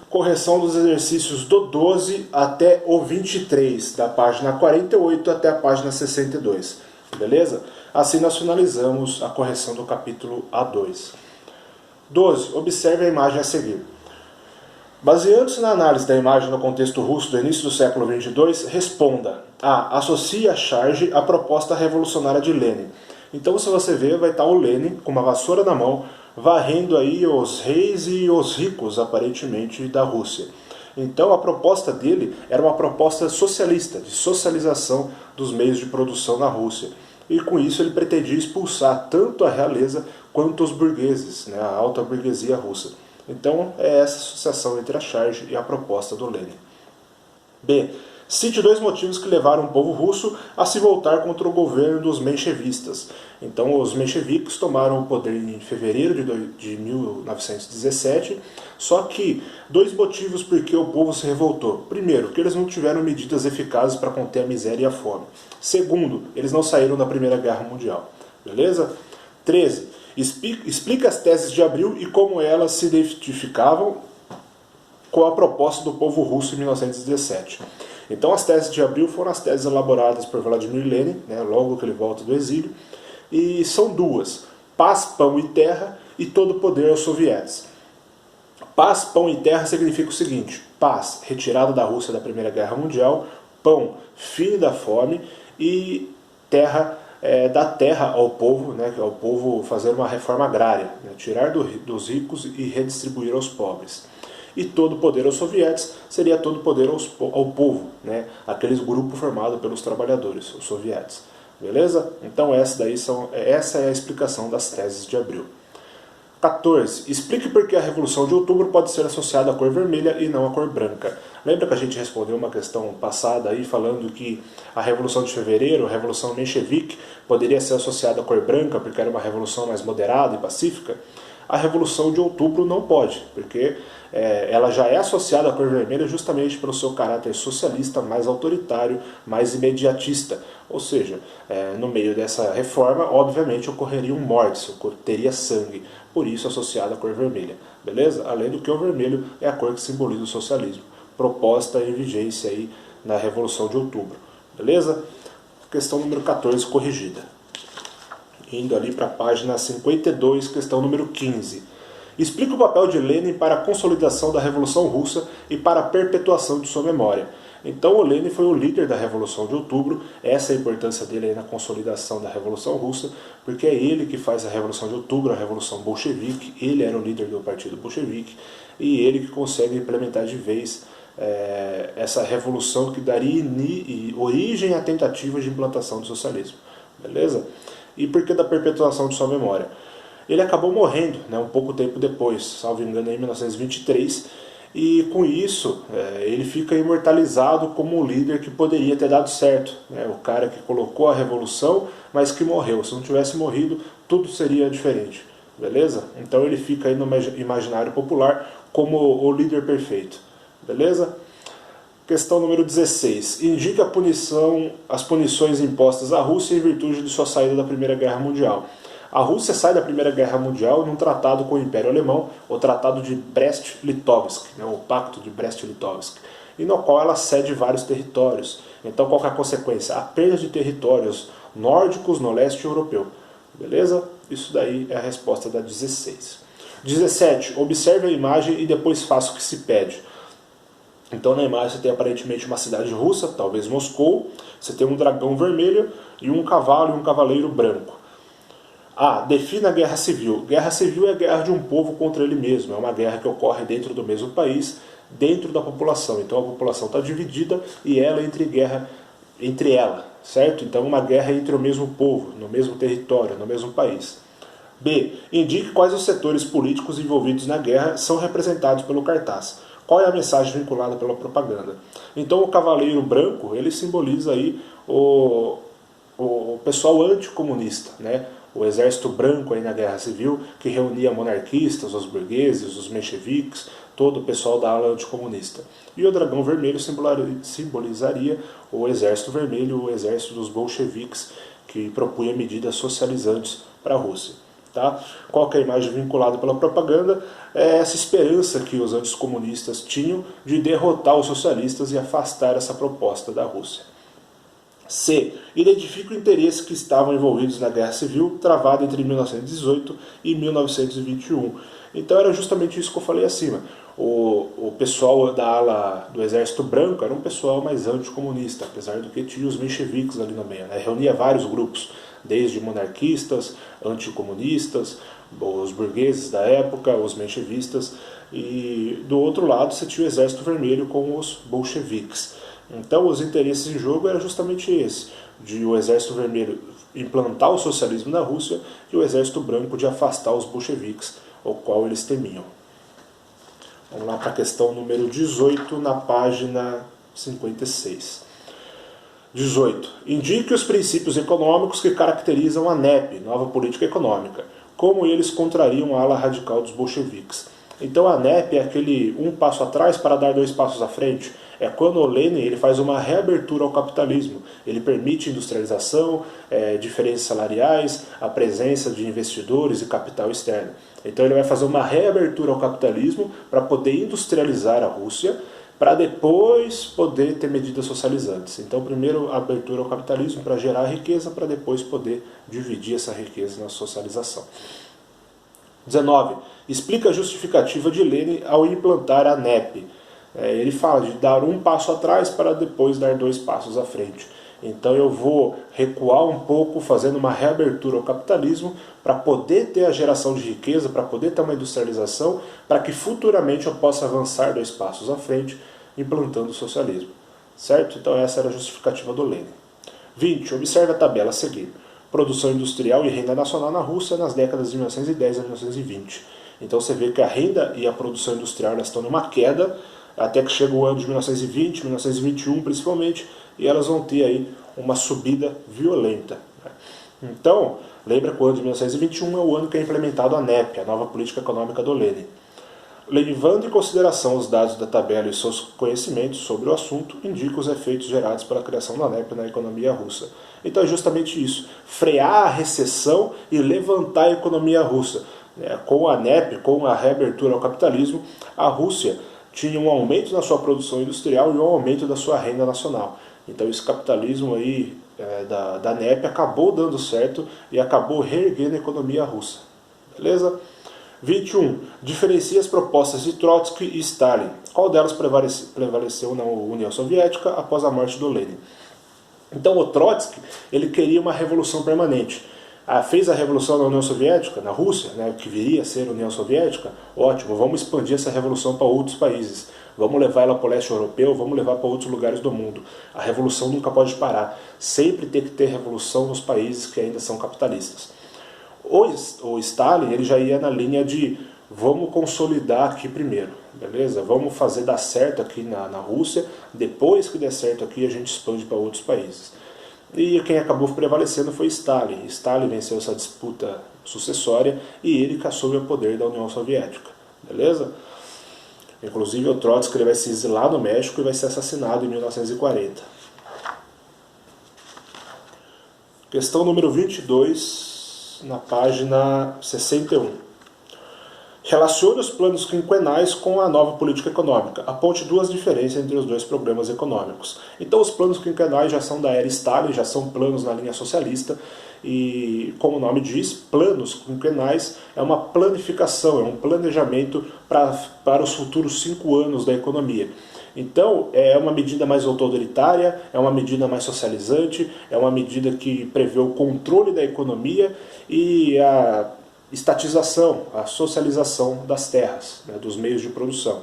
Correção dos exercícios do 12 até o 23, da página 48 até a página 62, beleza? Assim nós finalizamos a correção do capítulo A2. 12. Observe a imagem a seguir. Baseando-se na análise da imagem no contexto russo do início do século 22, responda a. Associe a charge à proposta revolucionária de Lenin. Então, se você ver, vai estar o Lenin com uma vassoura na mão, varrendo aí os reis e os ricos, aparentemente, da Rússia. Então, a proposta dele era uma proposta socialista, de socialização dos meios de produção na Rússia. E com isso ele pretendia expulsar tanto a realeza quanto os burgueses, né, a alta burguesia russa. Então, é essa associação entre a charge e a proposta do Lenin. B. Cite dois motivos que levaram o povo russo a se voltar contra o governo dos menchevistas. Então, os mencheviques tomaram o poder em fevereiro de 1917, só que dois motivos por que o povo se revoltou. Primeiro, que eles não tiveram medidas eficazes para conter a miséria e a fome. Segundo, eles não saíram da Primeira Guerra Mundial. Beleza? 13. Explica as teses de Abril e como elas se identificavam com a proposta do povo russo em 1917. Então as teses de Abril foram as teses elaboradas por Vladimir Lenin, né, logo que ele volta do exílio, e são duas: paz, pão e terra e todo o poder aos sovietes. Paz, pão e terra significa o seguinte: paz, retirada da Rússia da Primeira Guerra Mundial; pão, fim da fome; e terra, dar terra ao povo, né, ao povo fazer uma reforma agrária, né, tirar dos ricos e redistribuir aos pobres. E todo o poder aos sovietes seria todo o poder ao povo, né? Aquele grupo formado pelos trabalhadores, os sovietes. Beleza? Então essa é a explicação das teses de Abril. 14. Explique por que a Revolução de Outubro pode ser associada à cor vermelha e não à cor branca. Lembra que a gente respondeu uma questão passada aí falando que a Revolução de Fevereiro, a Revolução Menchevique, poderia ser associada à cor branca porque era uma revolução mais moderada e pacífica? A Revolução de Outubro não pode, porque ela já é associada à cor vermelha justamente pelo seu caráter socialista, mais autoritário, mais imediatista. Ou seja, no meio dessa reforma, obviamente, ocorreriam mortes, teria sangue, por isso associada à cor vermelha. Beleza? Além do que o vermelho é a cor que simboliza o socialismo, proposta em vigência aí na Revolução de Outubro. Beleza? Questão número 14, corrigida. Indo ali para a página 52, questão número 15. Explica o papel de Lenin para a consolidação da Revolução Russa e para a perpetuação de sua memória. Então o Lenin foi o líder da Revolução de Outubro, essa é a importância dele aí na consolidação da Revolução Russa, porque é ele que faz a Revolução de Outubro, a Revolução Bolchevique, ele era o líder do partido Bolchevique, e ele que consegue implementar de vez essa revolução que daria origem à tentativa de implantação do socialismo. Beleza? E por que da perpetuação de sua memória? Ele acabou morrendo, né, um pouco tempo depois, salvo engano, em 1923, e com isso ele fica imortalizado como o líder que poderia ter dado certo, né, o cara que colocou a revolução, mas que morreu. Se não tivesse morrido, tudo seria diferente, beleza? Então ele fica aí no imaginário popular como o líder perfeito, beleza? Questão número 16. Indique as punições impostas à Rússia em virtude de sua saída da Primeira Guerra Mundial. A Rússia sai da Primeira Guerra Mundial num tratado com o Império Alemão, o Tratado de Brest-Litovsk, né, o Pacto de Brest-Litovsk, e no qual ela cede vários territórios. Então qual que é a consequência? A perda de territórios nórdicos no leste europeu. Beleza? Isso daí é a resposta da 16. 17. Observe a imagem e depois faça o que se pede. Então na imagem você tem aparentemente uma cidade russa, talvez Moscou, você tem um dragão vermelho e um cavalo e um cavaleiro branco. A. Defina a guerra civil. Guerra civil é a guerra de um povo contra ele mesmo, é uma guerra que ocorre dentro do mesmo país, dentro da população. Então a população está dividida e ela entre ela, certo? Então uma guerra entre o mesmo povo, no mesmo território, no mesmo país. B. Indique quais os setores políticos envolvidos na guerra são representados pelo cartaz. Qual é a mensagem vinculada pela propaganda? Então o cavaleiro branco, ele simboliza aí o pessoal anticomunista, né? O exército branco aí na Guerra Civil, que reunia monarquistas, os burgueses, os mencheviques, todo o pessoal da ala anticomunista. E o dragão vermelho simbolizaria o exército vermelho, o exército dos bolcheviques, que propunha medidas socializantes para a Rússia. Tá? Qual que é a imagem vinculada pela propaganda? É essa esperança que os anticomunistas tinham de derrotar os socialistas e afastar essa proposta da Rússia. C. Identifica o interesse que estavam envolvidos na Guerra Civil, travada entre 1918 e 1921. Então era justamente isso que eu falei acima. O pessoal da ala do Exército Branco era um pessoal mais anticomunista, apesar do que tinha os mencheviques ali no meio, né? Reunia vários grupos, desde monarquistas, anticomunistas, os burgueses da época, os menchevistas, e do outro lado você tinha o Exército Vermelho com os bolcheviques. Então os interesses em jogo era justamente esse, de o Exército Vermelho implantar o socialismo na Rússia e o Exército Branco de afastar os bolcheviques, o qual eles temiam. Vamos lá para a questão número 18, na página 56. 18. Indique os princípios econômicos que caracterizam a NEP, Nova Política Econômica, como eles contrariam a ala radical dos bolcheviques. Então a NEP é aquele um passo atrás para dar dois passos à frente. É quando o Lenin ele faz uma reabertura ao capitalismo. Ele permite industrialização, diferenças salariais, a presença de investidores e capital externo. Então ele vai fazer uma reabertura ao capitalismo para poder industrializar a Rússia, para depois poder ter medidas socializantes. Então primeiro a abertura ao capitalismo para gerar riqueza, para depois poder dividir essa riqueza na socialização. 19. Explica a justificativa de Lenin ao implantar a NEP. Ele fala de dar um passo atrás para depois dar dois passos à frente. Então eu vou recuar um pouco, fazendo uma reabertura ao capitalismo, para poder ter a geração de riqueza, para poder ter uma industrialização, para que futuramente eu possa avançar dois passos à frente, implantando o socialismo. Certo? Então essa era a justificativa do Lenin. 20. Observe a tabela a seguir. Produção industrial e renda nacional na Rússia nas décadas de 1910 a 1920. Então você vê que a renda e a produção industrial elas estão numa queda, até que chega o ano de 1920, 1921 principalmente, e elas vão ter aí uma subida violenta. Então, lembra que o ano de 1921 é o ano que é implementado a NEP, a Nova Política Econômica do Lenin. Levando em consideração os dados da tabela e seus conhecimentos sobre o assunto, indica os efeitos gerados pela criação da NEP na economia russa. Então é justamente isso, frear a recessão e levantar a economia russa. Com a NEP, com a reabertura ao capitalismo, a Rússia tinha um aumento na sua produção industrial e um aumento da sua renda nacional. Então esse capitalismo aí da NEP acabou dando certo e acabou reerguendo a economia russa. Beleza? 21. Diferencia as propostas de Trotsky e Stalin. Qual delas prevaleceu na União Soviética após a morte do Lenin? Então o Trotsky ele queria uma revolução permanente. Fez a revolução na União Soviética, na Rússia, né, que viria a ser a União Soviética, ótimo, vamos expandir essa revolução para outros países, vamos levar ela para o leste europeu, vamos levar para outros lugares do mundo. A revolução nunca pode parar, sempre tem que ter revolução nos países que ainda são capitalistas. O Stalin ele já ia na linha de vamos consolidar aqui primeiro, beleza? Vamos fazer dar certo aqui na Rússia, depois que der certo aqui a gente expande para outros países. E quem acabou prevalecendo foi Stalin. Stalin venceu essa disputa sucessória e ele que assume o poder da União Soviética. Beleza? Inclusive o Trotsky ele vai se exilar no México e vai ser assassinado em 1940. Questão número 22, na página 61. Relacione os planos quinquenais com a nova política econômica. Aponte duas diferenças entre os dois programas econômicos. Então os planos quinquenais já são da era Stalin, já são planos na linha socialista. E como o nome diz, planos quinquenais é uma planificação, é um planejamento para os futuros 5 anos da economia. Então é uma medida mais autoritária, é uma medida mais socializante, é uma medida que prevê o controle da economia e a estatização, a socialização das terras, né, dos meios de produção.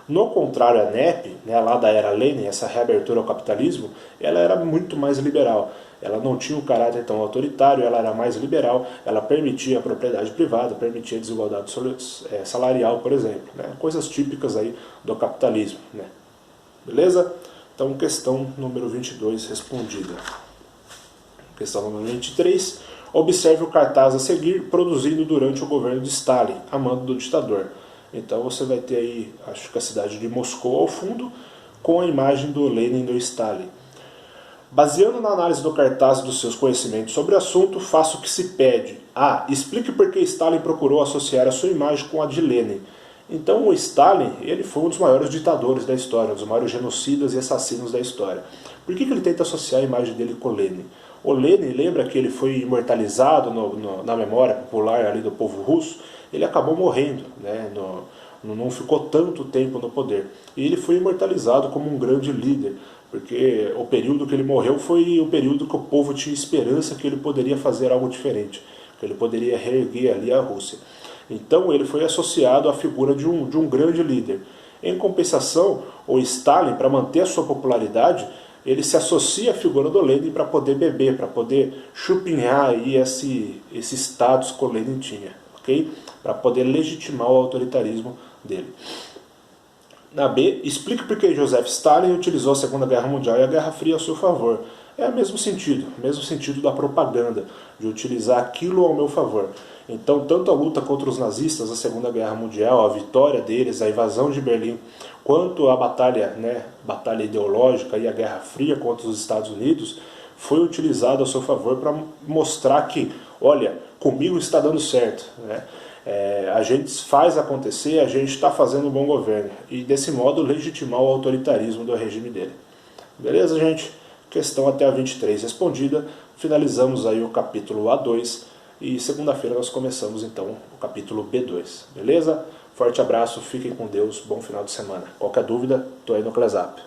No contrário, a NEP, né, lá da era Lenin, essa reabertura ao capitalismo, ela era muito mais liberal. Ela não tinha um caráter tão autoritário, ela era mais liberal, ela permitia a propriedade privada, permitia a desigualdade salarial, por exemplo. Né, coisas típicas aí do capitalismo. Né. Beleza? Então, questão número 22 respondida. Questão número 23. Observe o cartaz a seguir, produzido durante o governo de Stalin, a mando do ditador. Então você vai ter aí, acho que a cidade de Moscou ao fundo, com a imagem do Lenin e do Stalin. Baseando na análise do cartaz e dos seus conhecimentos sobre o assunto, faça o que se pede. Explique por que Stalin procurou associar a sua imagem com a de Lenin. Então o Stalin, ele foi um dos maiores ditadores da história, um dos maiores genocidas e assassinos da história. Por que ele tenta associar a imagem dele com Lenin? O Lenin, lembra que ele foi imortalizado na memória popular ali do povo russo? Ele acabou morrendo, né? Não ficou tanto tempo no poder. E ele foi imortalizado como um grande líder, porque o período que ele morreu foi o período que o povo tinha esperança que ele poderia fazer algo diferente, que ele poderia reerguer ali a Rússia. Então ele foi associado à figura de um grande líder. Em compensação, o Stalin, para manter a sua popularidade, ele se associa à figura do Lenin para poder beber, para poder chupinhar aí esse status que o Lenin tinha, ok? Para poder legitimar o autoritarismo dele. Na B, explique por que Joseph Stalin utilizou a Segunda Guerra Mundial e a Guerra Fria a seu favor. É o mesmo sentido da propaganda, de utilizar aquilo ao meu favor. Então, tanto a luta contra os nazistas na Segunda Guerra Mundial, a vitória deles, a invasão de Berlim, quanto a batalha ideológica e a Guerra Fria contra os Estados Unidos, foi utilizado a seu favor para mostrar que, olha, comigo está dando certo, né? A gente faz acontecer, a gente está fazendo um bom governo. E desse modo legitimar o autoritarismo do regime dele. Beleza, gente? Questão até a 23 respondida. Finalizamos aí o capítulo A2. E segunda-feira nós começamos então o capítulo B2. Beleza? Forte abraço, fiquem com Deus, bom final de semana. Qualquer dúvida, estou aí no Clesap.